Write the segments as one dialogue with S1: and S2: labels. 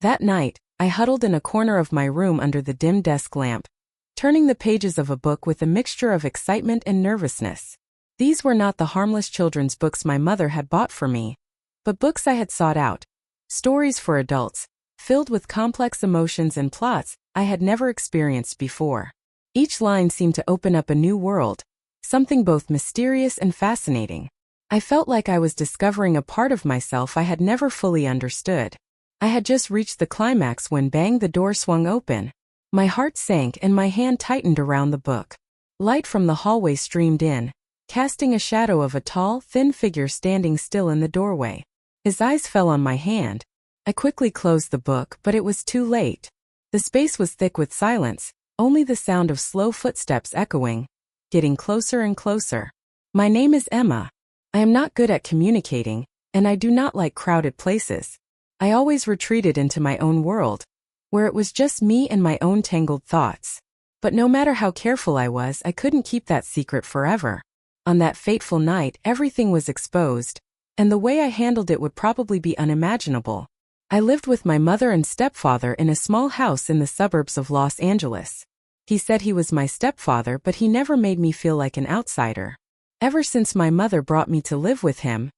S1: That night, I huddled in a corner of my room under the dim desk lamp, turning the pages of a book with a mixture of excitement and nervousness. These were not the harmless children's books my mother had bought for me, but books I had sought out, stories for adults, filled with complex emotions and plots I had never experienced before. Each line seemed to open up a new world, something both mysterious and fascinating. I felt like I was discovering a part of myself I had never fully understood. I had just reached the climax when bang, the door swung open. My heart sank and my hand tightened around the book. Light from the hallway streamed in, casting a shadow of a tall, thin figure standing still in the doorway. His eyes fell on my hand. I quickly closed the book, but it was too late. The space was thick with silence, only the sound of slow footsteps echoing, getting closer and closer. My name is Emma. I am not good at communicating, and I do not like crowded places. I always retreated into my own world, where it was just me and my own tangled thoughts. But no matter how careful I was, I couldn't keep that secret forever. On that fateful night, everything was exposed, and the way I handled it would probably be unimaginable. I lived with my mother and stepfather in a small house in the suburbs of Los Angeles. He said he was my stepfather, but he never made me feel like an outsider. Ever since my mother brought me to live with him,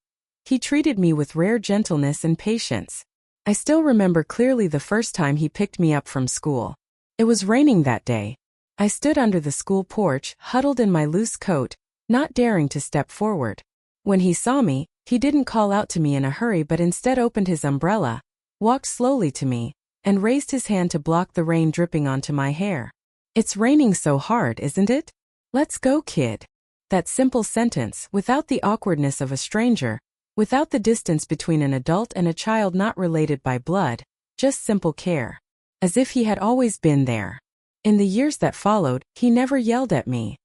S1: he treated me with rare gentleness and patience. I still remember clearly the first time he picked me up from school. It was raining that day. I stood under the school porch, huddled in my loose coat, not daring to step forward. When he saw me, he didn't call out to me in a hurry but instead opened his umbrella, walked slowly to me, and raised his hand to block the rain dripping onto my hair. "It's raining so hard, isn't it? Let's go, kid." That simple sentence, without the awkwardness of a stranger, without the distance between an adult and a child not related by blood, just simple care. As if he had always been there. In the years that followed, he never yelled at me.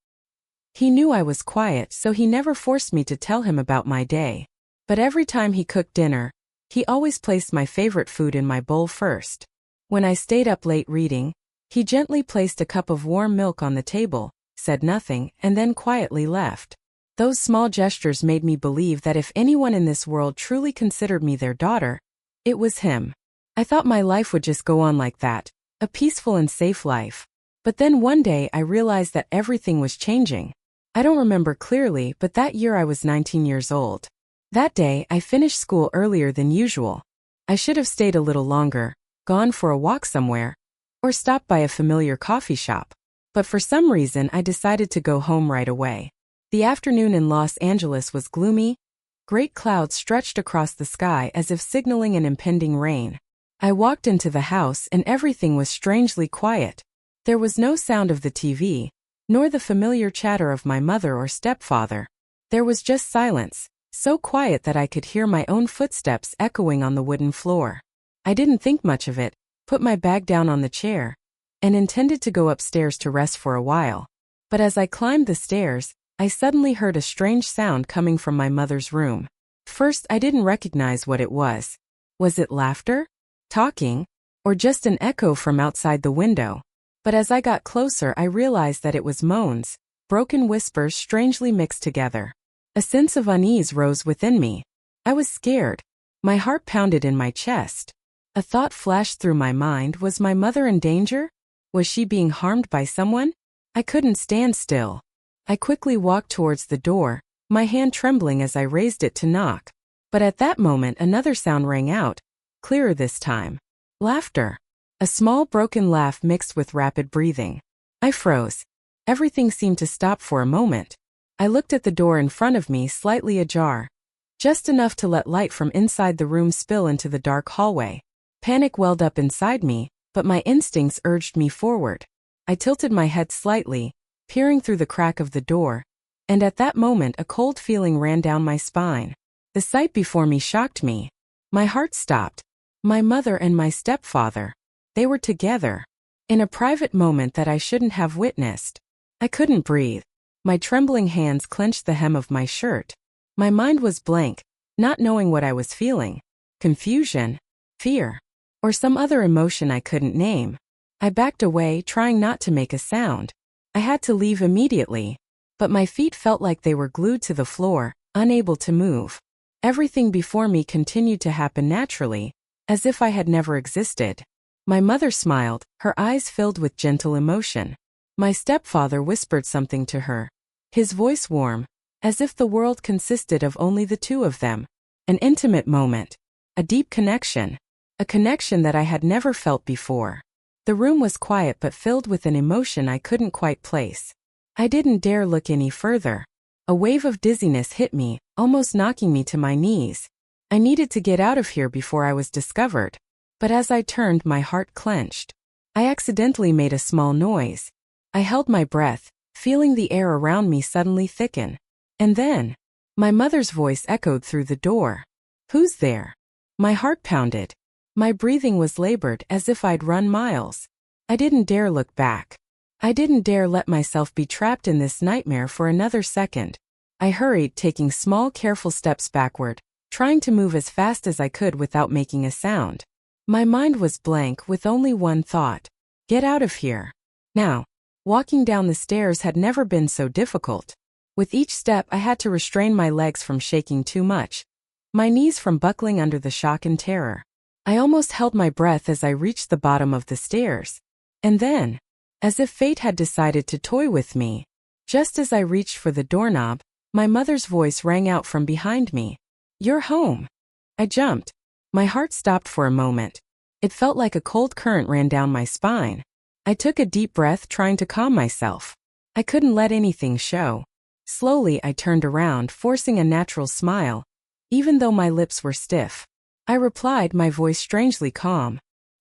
S1: He knew I was quiet, so he never forced me to tell him about my day. But every time he cooked dinner, he always placed my favorite food in my bowl first. When I stayed up late reading, he gently placed a cup of warm milk on the table, said nothing, and then quietly left. Those small gestures made me believe that if anyone in this world truly considered me their daughter, it was him. I thought my life would just go on like that, a peaceful and safe life. But then one day I realized that everything was changing. I don't remember clearly, but that year I was 19 years old. That day, I finished school earlier than usual. I should have stayed a little longer, gone for a walk somewhere, or stopped by a familiar coffee shop. But for some reason, I decided to go home right away. The afternoon in Los Angeles was gloomy. Great clouds stretched across the sky as if signaling an impending rain. I walked into the house and everything was strangely quiet. There was no sound of the TV, nor the familiar chatter of my mother or stepfather. There was just silence, so quiet that I could hear my own footsteps echoing on the wooden floor. I didn't think much of it, put my bag down on the chair, and intended to go upstairs to rest for a while. But as I climbed the stairs, I suddenly heard a strange sound coming from my mother's room. First, I didn't recognize what it was. Was it laughter? Talking? Or just an echo from outside the window? But as I got closer, I realized that it was moans, broken whispers strangely mixed together. A sense of unease rose within me. I was scared. My heart pounded in my chest. A thought flashed through my mind. Was my mother in danger? Was she being harmed by someone? I couldn't stand still. I quickly walked towards the door, my hand trembling as I raised it to knock. But at that moment another sound rang out, clearer this time. Laughter. A small broken laugh mixed with rapid breathing. I froze. Everything seemed to stop for a moment. I looked at the door in front of me, slightly ajar. Just enough to let light from inside the room spill into the dark hallway. Panic welled up inside me, but my instincts urged me forward. I tilted my head slightly, peering through the crack of the door, and at that moment a cold feeling ran down my spine. The sight before me shocked me. My heart stopped. My mother and my stepfather. They were together. In a private moment that I shouldn't have witnessed. I couldn't breathe. My trembling hands clenched the hem of my shirt. My mind was blank, not knowing what I was feeling. Confusion, fear, or some other emotion I couldn't name. I backed away, trying not to make a sound. I had to leave immediately, but my feet felt like they were glued to the floor, unable to move. Everything before me continued to happen naturally, as if I had never existed. My mother smiled, her eyes filled with gentle emotion. My stepfather whispered something to her, his voice warm, as if the world consisted of only the two of them. An intimate moment, a deep connection, a connection that I had never felt before. The room was quiet but filled with an emotion I couldn't quite place. I didn't dare look any further. A wave of dizziness hit me, almost knocking me to my knees. I needed to get out of here before I was discovered. But as I turned, my heart clenched. I accidentally made a small noise. I held my breath, feeling the air around me suddenly thicken. And then, my mother's voice echoed through the door. "Who's there?" My heart pounded. My breathing was labored as if I'd run miles. I didn't dare look back. I didn't dare let myself be trapped in this nightmare for another second. I hurried, taking small, careful steps backward, trying to move as fast as I could without making a sound. My mind was blank with only one thought: get out of here. Now. Walking down the stairs had never been so difficult. With each step I had to restrain my legs from shaking too much, my knees from buckling under the shock and terror. I almost held my breath as I reached the bottom of the stairs. And then, as if fate had decided to toy with me, just as I reached for the doorknob, my mother's voice rang out from behind me. "You're home." I jumped. My heart stopped for a moment. It felt like a cold current ran down my spine. I took a deep breath, trying to calm myself. I couldn't let anything show. Slowly I turned around, forcing a natural smile, even though my lips were stiff. I replied, my voice strangely calm.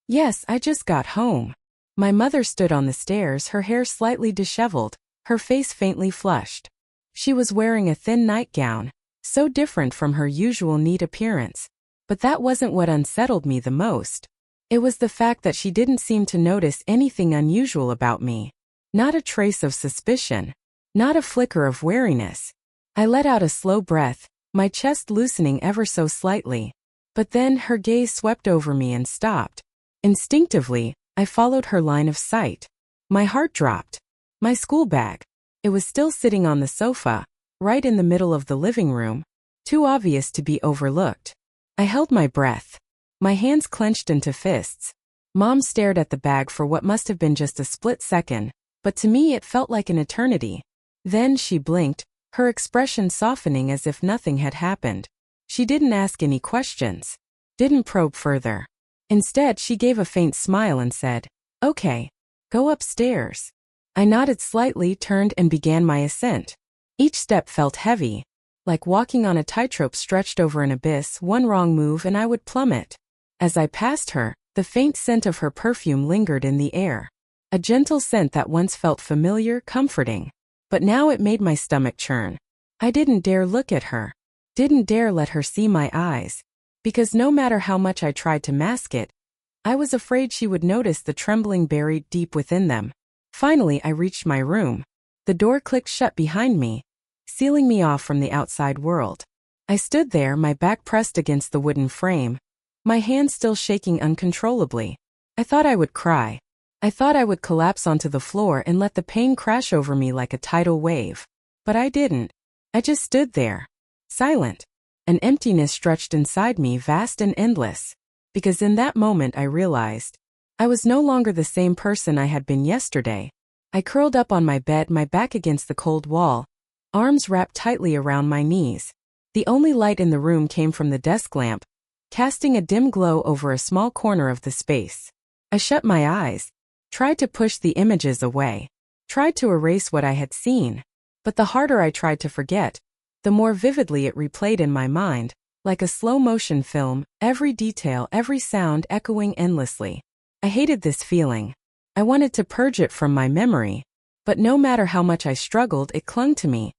S1: "Yes, I just got home." My mother stood on the stairs, her hair slightly disheveled, her face faintly flushed. She was wearing a thin nightgown, so different from her usual neat appearance. But that wasn't what unsettled me the most. It was the fact that she didn't seem to notice anything unusual about me. Not a trace of suspicion. Not a flicker of wariness. I let out a slow breath, my chest loosening ever so slightly. But then her gaze swept over me and stopped. Instinctively, I followed her line of sight. My heart dropped. My school bag. It was still sitting on the sofa, right in the middle of the living room, too obvious to be overlooked. I held my breath. My hands clenched into fists. Mom stared at the bag for what must have been just a split second, but to me it felt like an eternity. Then she blinked, her expression softening as if nothing had happened. She didn't ask any questions. Didn't probe further. Instead, she gave a faint smile and said, "Okay, go upstairs." I nodded slightly, turned and began my ascent. Each step felt heavy, like walking on a tightrope stretched over an abyss. One wrong move and I would plummet. As I passed her, the faint scent of her perfume lingered in the air. A gentle scent that once felt familiar, comforting. But now it made my stomach churn. I didn't dare look at her. Didn't dare let her see my eyes. Because no matter how much I tried to mask it, I was afraid she would notice the trembling buried deep within them. Finally, I reached my room. The door clicked shut behind me, sealing me off from the outside world. I stood there, my back pressed against the wooden frame, my hands still shaking uncontrollably. I thought I would cry. I thought I would collapse onto the floor and let the pain crash over me like a tidal wave. But I didn't. I just stood there, silent. An emptiness stretched inside me, vast and endless. Because in that moment I realized I was no longer the same person I had been yesterday. I curled up on my bed, my back against the cold wall, arms wrapped tightly around my knees. The only light in the room came from the desk lamp, casting a dim glow over a small corner of the space. I shut my eyes, tried to push the images away, tried to erase what I had seen. But the harder I tried to forget, the more vividly it replayed in my mind, like a slow-motion film, every detail, every sound echoing endlessly. I hated this feeling. I wanted to purge it from my memory. But no matter how much I struggled, it clung to me,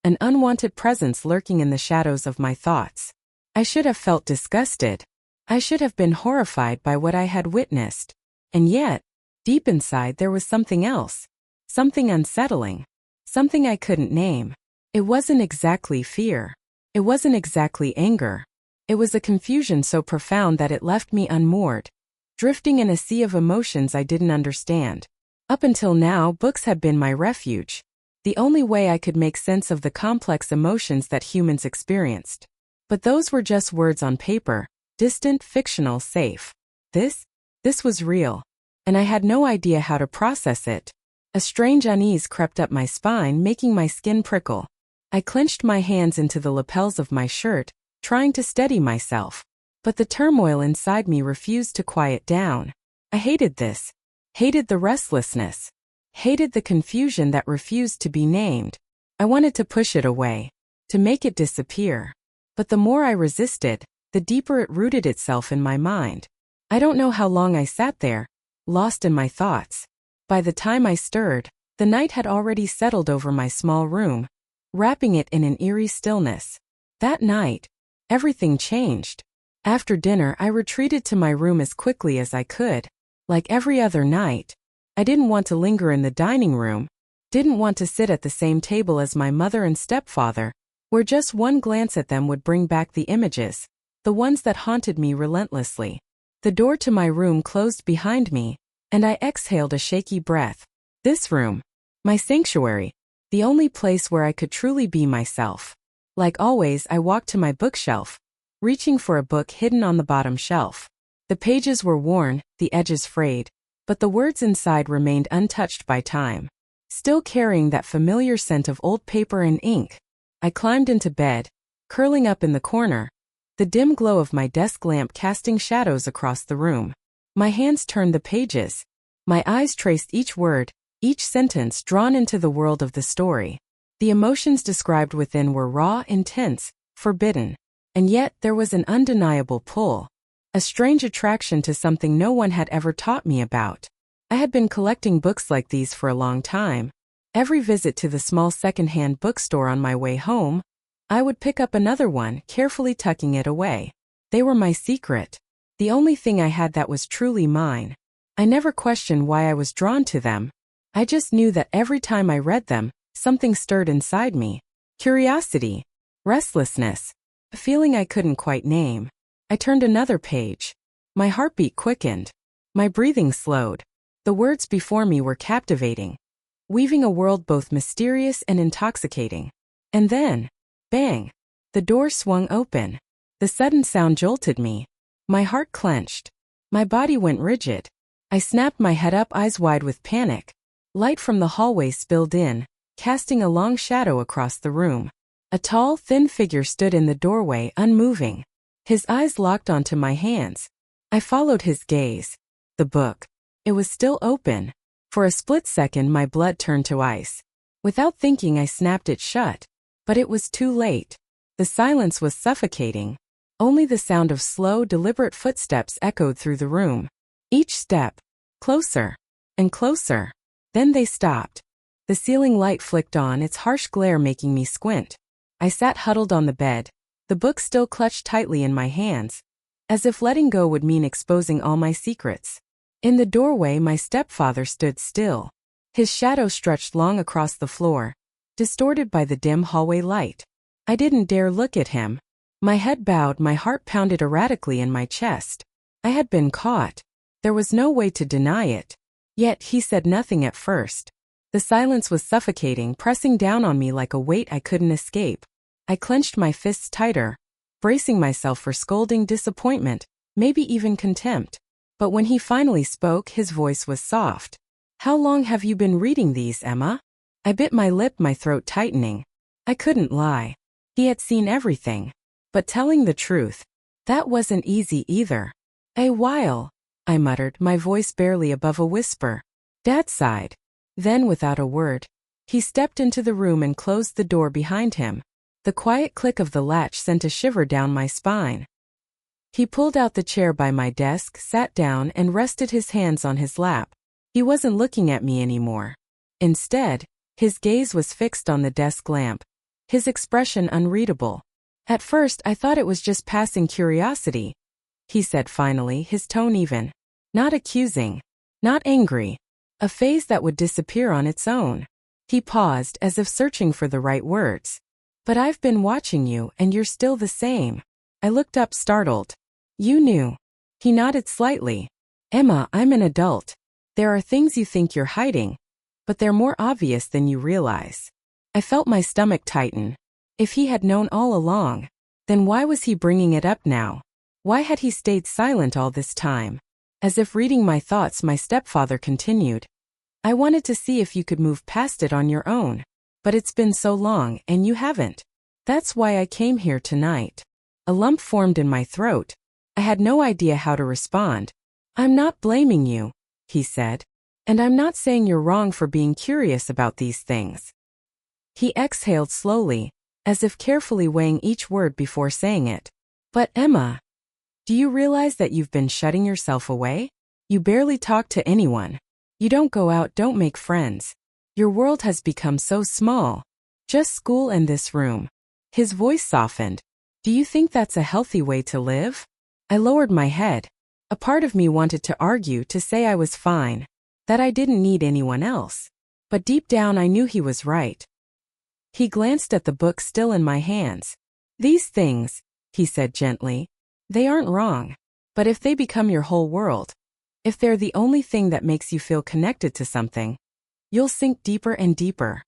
S1: an unwanted presence lurking in the shadows of my thoughts. I should have felt disgusted. I should have been horrified by what I had witnessed. And yet, deep inside there was something else. Something unsettling. Something I couldn't name. It wasn't exactly fear. It wasn't exactly anger. It was a confusion so profound that it left me unmoored, drifting in a sea of emotions I didn't understand. Up until now, books had been my refuge, the only way I could make sense of the complex emotions that humans experienced. But those were just words on paper, Distant, fictional, safe. This was real. And I had no idea how to process it. A strange unease crept up my spine, making my skin prickle. I clenched my hands into the lapels of my shirt, trying to steady myself. But the turmoil inside me refused to quiet down. I hated this. Hated the restlessness. Hated the confusion that refused to be named. I wanted to push it away. To make it disappear. But the more I resisted, the deeper it rooted itself in my mind. I don't know how long I sat there, lost in my thoughts. By the time I stirred, the night had already settled over my small room, wrapping it in an eerie stillness. That night, everything changed. After dinner, I retreated to my room as quickly as I could. Like every other night, I didn't want to linger in the dining room, didn't want to sit at the same table as my mother and stepfather, where just one glance at them would bring back the images, the ones that haunted me relentlessly. The door to my room closed behind me, and I exhaled a shaky breath. This room, my sanctuary, the only place where I could truly be myself. Like always, I walked to my bookshelf, reaching for a book hidden on the bottom shelf. The pages were worn, the edges frayed, but the words inside remained untouched by time. Still carrying that familiar scent of old paper and ink, I climbed into bed, curling up in the corner, the dim glow of my desk lamp casting shadows across the room. My hands turned the pages. My eyes traced each word, each sentence drawn into the world of the story. The emotions described within were raw, intense, forbidden. And yet there was an undeniable pull. A strange attraction to something no one had ever taught me about. I had been collecting books like these for a long time. Every visit to the small secondhand bookstore on my way home, I would pick up another one, carefully tucking it away. They were my secret. The only thing I had that was truly mine. I never questioned why I was drawn to them. I just knew that every time I read them, something stirred inside me. Curiosity. Restlessness. A feeling I couldn't quite name. I turned another page. My heartbeat quickened. My breathing slowed. The words before me were captivating, weaving a world both mysterious and intoxicating. And then, bang! The door swung open. The sudden sound jolted me. My heart clenched. My body went rigid. I snapped my head up, eyes wide with panic. Light from the hallway spilled in, casting a long shadow across the room. A tall, thin figure stood in the doorway, unmoving. His eyes locked onto my hands. I followed his gaze. The book. It was still open. For a split second, my blood turned to ice. Without thinking, I snapped it shut. But it was too late. The silence was suffocating. Only the sound of slow, deliberate footsteps echoed through the room. Each step, closer and closer. Then they stopped. The ceiling light flicked on, its harsh glare making me squint. I sat huddled on the bed, the book still clutched tightly in my hands, as if letting go would mean exposing all my secrets. In the doorway, my stepfather stood still. His shadow stretched long across the floor, distorted by the dim hallway light. I didn't dare look at him. My head bowed, my heart pounded erratically in my chest. I had been caught. There was no way to deny it. Yet he said nothing at first. The silence was suffocating, pressing down on me like a weight I couldn't escape. I clenched my fists tighter, bracing myself for scolding, disappointment, maybe even contempt. But when he finally spoke, his voice was soft. "How long have you been reading these, Emma?" I bit my lip, my throat tightening. I couldn't lie. He had seen everything. But telling the truth, that wasn't easy either. "A while," I muttered, my voice barely above a whisper. Dad sighed. Then, without a word, he stepped into the room and closed the door behind him. The quiet click of the latch sent a shiver down my spine. He pulled out the chair by my desk, sat down, and rested his hands on his lap. He wasn't looking at me anymore. Instead, his gaze was fixed on the desk lamp, his expression unreadable. At first, I thought it was just passing curiosity, he said finally, his tone even. Not accusing. Not angry. A phase that would disappear on its own. He paused, as if searching for the right words. "But I've been watching you, and you're still the same." I looked up, startled. "You knew." He nodded slightly. "Emma, I'm an adult. There are things you think you're hiding, but they're more obvious than you realize." I felt my stomach tighten. If he had known all along, then why was he bringing it up now? Why had he stayed silent all this time? As if reading my thoughts, my stepfather continued. I wanted to see if you could move past it on your own. But it's been so long, and you haven't. That's why I came here tonight. A lump formed in my throat. I had no idea how to respond. I'm not blaming you, he said. And I'm not saying you're wrong for being curious about these things. He exhaled slowly, as if carefully weighing each word before saying it. But Emma, do you realize that you've been shutting yourself away? You barely talk to anyone. You don't go out, don't make friends. Your world has become so small. Just school and this room. His voice softened. Do you think that's a healthy way to live? I lowered my head. A part of me wanted to argue, to say I was fine, that I didn't need anyone else. But deep down I knew he was right. He glanced at the book still in my hands. These things, he said gently, they aren't wrong. But if they become your whole world, if they're the only thing that makes you feel connected to something, you'll sink deeper and deeper.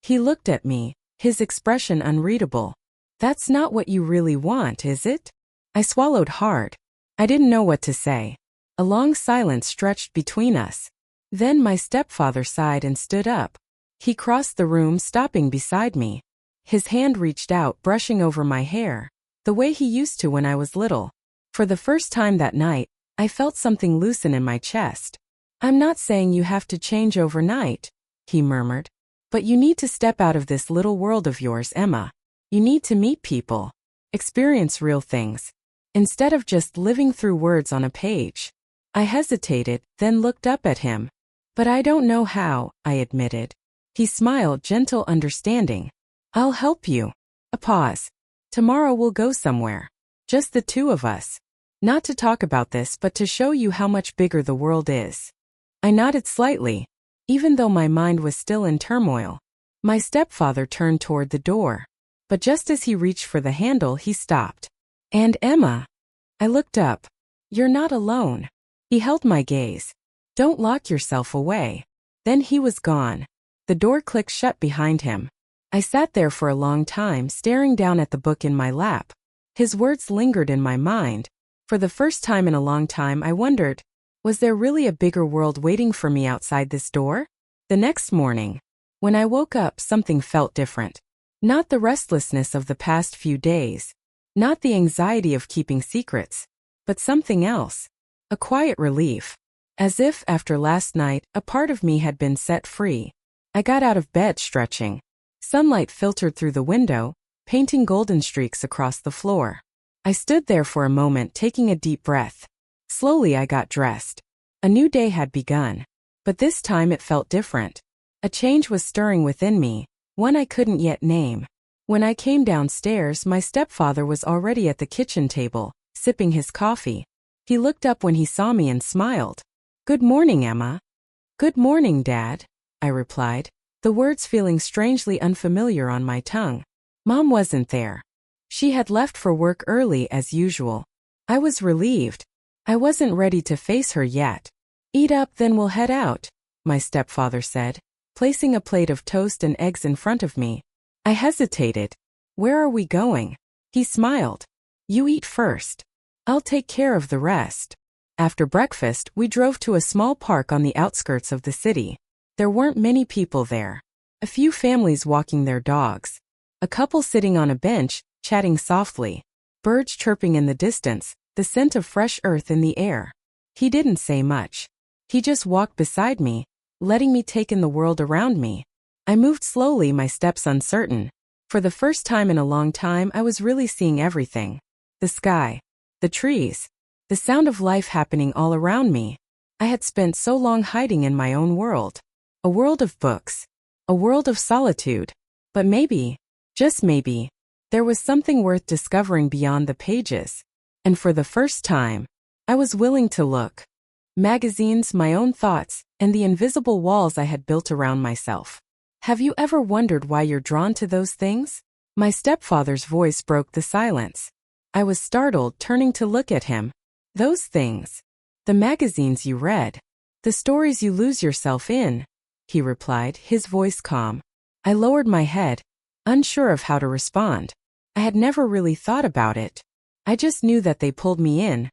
S1: He looked at me, his expression unreadable. That's not what you really want, is it? I swallowed hard. I didn't know what to say. A long silence stretched between us. Then my stepfather sighed and stood up. He crossed the room, stopping beside me. His hand reached out, brushing over my hair, the way he used to when I was little. For the first time that night, I felt something loosen in my chest. I'm not saying you have to change overnight, he murmured. But you need to step out of this little world of yours, Emma. You need to meet people, experience real things, instead of just living through words on a page. I hesitated, then looked up at him. But I don't know how, I admitted. He smiled, gentle, understanding. I'll help you. A pause. Tomorrow we'll go somewhere. Just the two of us. Not to talk about this, but to show you how much bigger the world is. I nodded slightly, even though my mind was still in turmoil. My stepfather turned toward the door. But just as he reached for the handle, he stopped. And Emma. I looked up. You're not alone. He held my gaze. Don't lock yourself away. Then he was gone. The door clicked shut behind him. I sat there for a long time, staring down at the book in my lap. His words lingered in my mind. For the first time in a long time, I wondered, was there really a bigger world waiting for me outside this door? The next morning, when I woke up, something felt different. Not the restlessness of the past few days, not the anxiety of keeping secrets, but something else. A quiet relief. As if, after last night, a part of me had been set free. I got out of bed, stretching. Sunlight filtered through the window, painting golden streaks across the floor. I stood there for a moment, taking a deep breath. Slowly I got dressed. A new day had begun. But this time it felt different. A change was stirring within me, one I couldn't yet name. When I came downstairs, my stepfather was already at the kitchen table, sipping his coffee. He looked up when he saw me and smiled. Good morning, Emma. Good morning, Dad, I replied, the words feeling strangely unfamiliar on my tongue. Mom wasn't there. She had left for work early as usual. I was relieved. I wasn't ready to face her yet. Eat up, then we'll head out, my stepfather said, placing a plate of toast and eggs in front of me. I hesitated. Where are we going? He smiled. You eat first. I'll take care of the rest. After breakfast, we drove to a small park on the outskirts of the city. There weren't many people there. A few families walking their dogs. A couple sitting on a bench, chatting softly. Birds chirping in the distance, the scent of fresh earth in the air. He didn't say much. He just walked beside me, letting me take in the world around me. I moved slowly, my steps uncertain. For the first time in a long time, I was really seeing everything. The sky, the trees, the sound of life happening all around me. I had spent so long hiding in my own world. A world of books. A world of solitude. But maybe, just maybe, there was something worth discovering beyond the pages. And for the first time, I was willing to look. Magazines, my own thoughts, and the invisible walls I had built around myself. Have you ever wondered why you're drawn to those things? My stepfather's voice broke the silence. I was startled, turning to look at him. Those things. The magazines you read. The stories you lose yourself in, he replied, his voice calm. I lowered my head, unsure of how to respond. I had never really thought about it. I just knew that they pulled me in,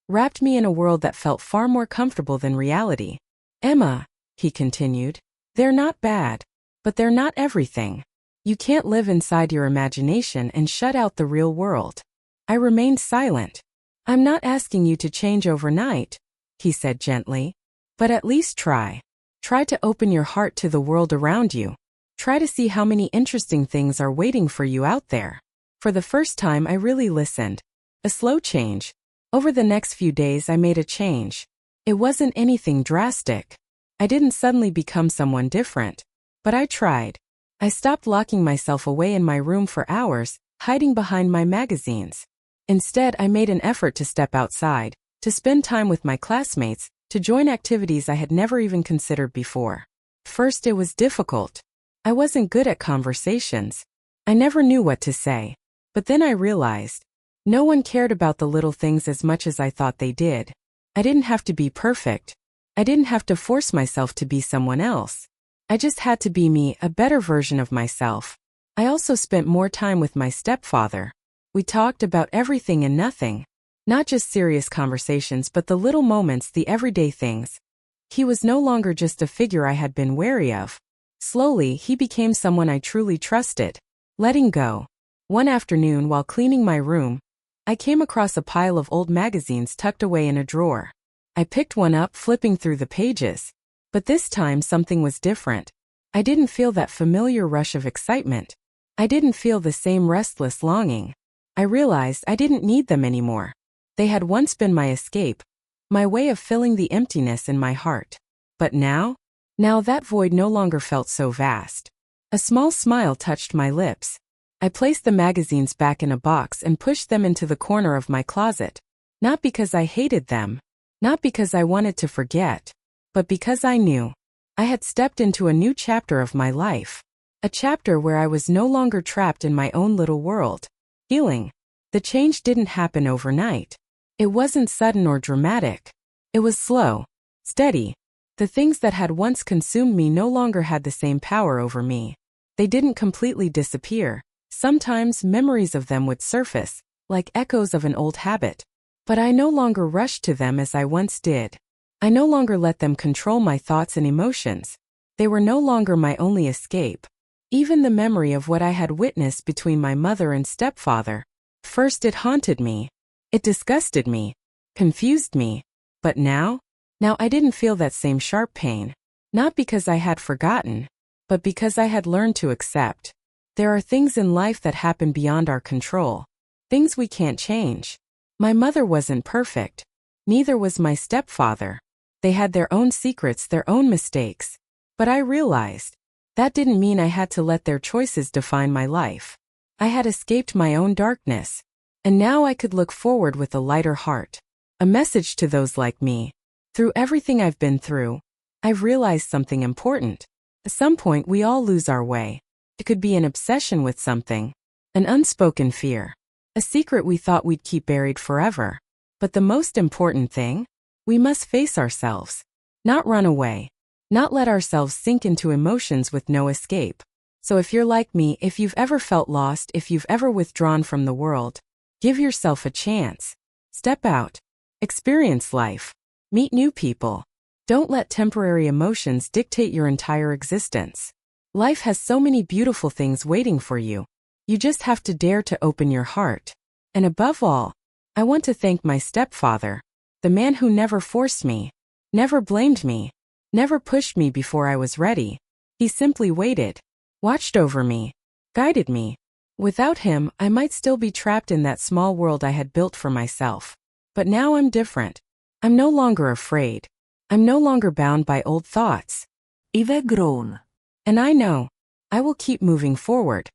S1: wrapped me in a world that felt far more comfortable than reality. Emma, he continued, they're not bad, but they're not everything. You can't live inside your imagination and shut out the real world. I remained silent. I'm not asking you to change overnight, he said gently, but at least try. Try to open your heart to the world around you. Try to see how many interesting things are waiting for you out there. For the first time, I really listened. A slow change. Over the next few days, I made a change. It wasn't anything drastic. I didn't suddenly become someone different. But I tried. I stopped locking myself away in my room for hours, hiding behind my magazines. Instead, I made an effort to step outside, to spend time with my classmates, to join activities I had never even considered before. First, it was difficult. I wasn't good at conversations. I never knew what to say. But then I realized, no one cared about the little things as much as I thought they did. I didn't have to be perfect. I didn't have to force myself to be someone else. I just had to be me, a better version of myself. I also spent more time with my stepfather. We talked about everything and nothing. Not just serious conversations, but the little moments, the everyday things. He was no longer just a figure I had been wary of. Slowly, he became someone I truly trusted. Letting go. One afternoon, while cleaning my room, I came across a pile of old magazines tucked away in a drawer. I picked one up, flipping through the pages. But this time, something was different. I didn't feel that familiar rush of excitement. I didn't feel the same restless longing. I realized I didn't need them anymore. They had once been my escape, my way of filling the emptiness in my heart. But now that void no longer felt so vast. A small smile touched my lips. I placed the magazines back in a box and pushed them into the corner of my closet. Not because I hated them, not because I wanted to forget, but because I knew I had stepped into a new chapter of my life. A chapter where I was no longer trapped in my own little world. Healing. The change didn't happen overnight. It wasn't sudden or dramatic. It was slow, steady. The things that had once consumed me no longer had the same power over me. They didn't completely disappear. Sometimes memories of them would surface, like echoes of an old habit. But I no longer rushed to them as I once did. I no longer let them control my thoughts and emotions. They were no longer my only escape. Even the memory of what I had witnessed between my mother and stepfather. First it haunted me. It disgusted me. Confused me. But now I didn't feel that same sharp pain. Not because I had forgotten, but because I had learned to accept. There are things in life that happen beyond our control. Things we can't change. My mother wasn't perfect. Neither was my stepfather. They had their own secrets, their own mistakes. But I realized that didn't mean I had to let their choices define my life. I had escaped my own darkness. And now I could look forward with a lighter heart. A message to those like me. Through everything I've been through, I've realized something important. At some point we all lose our way. It could be an obsession with something, an unspoken fear, a secret we thought we'd keep buried forever. But the most important thing? We must face ourselves. Not run away. Not let ourselves sink into emotions with no escape. So if you're like me, if you've ever felt lost, if you've ever withdrawn from the world, give yourself a chance. Step out. Experience life. Meet new people. Don't let temporary emotions dictate your entire existence. Life has so many beautiful things waiting for you. You just have to dare to open your heart. And above all, I want to thank my stepfather, the man who never forced me, never blamed me, never pushed me before I was ready. He simply waited, watched over me, guided me. Without him, I might still be trapped in that small world I had built for myself. But now I'm different. I'm no longer afraid. I'm no longer bound by old thoughts.
S2: I've grown.
S1: And I know I will keep moving forward.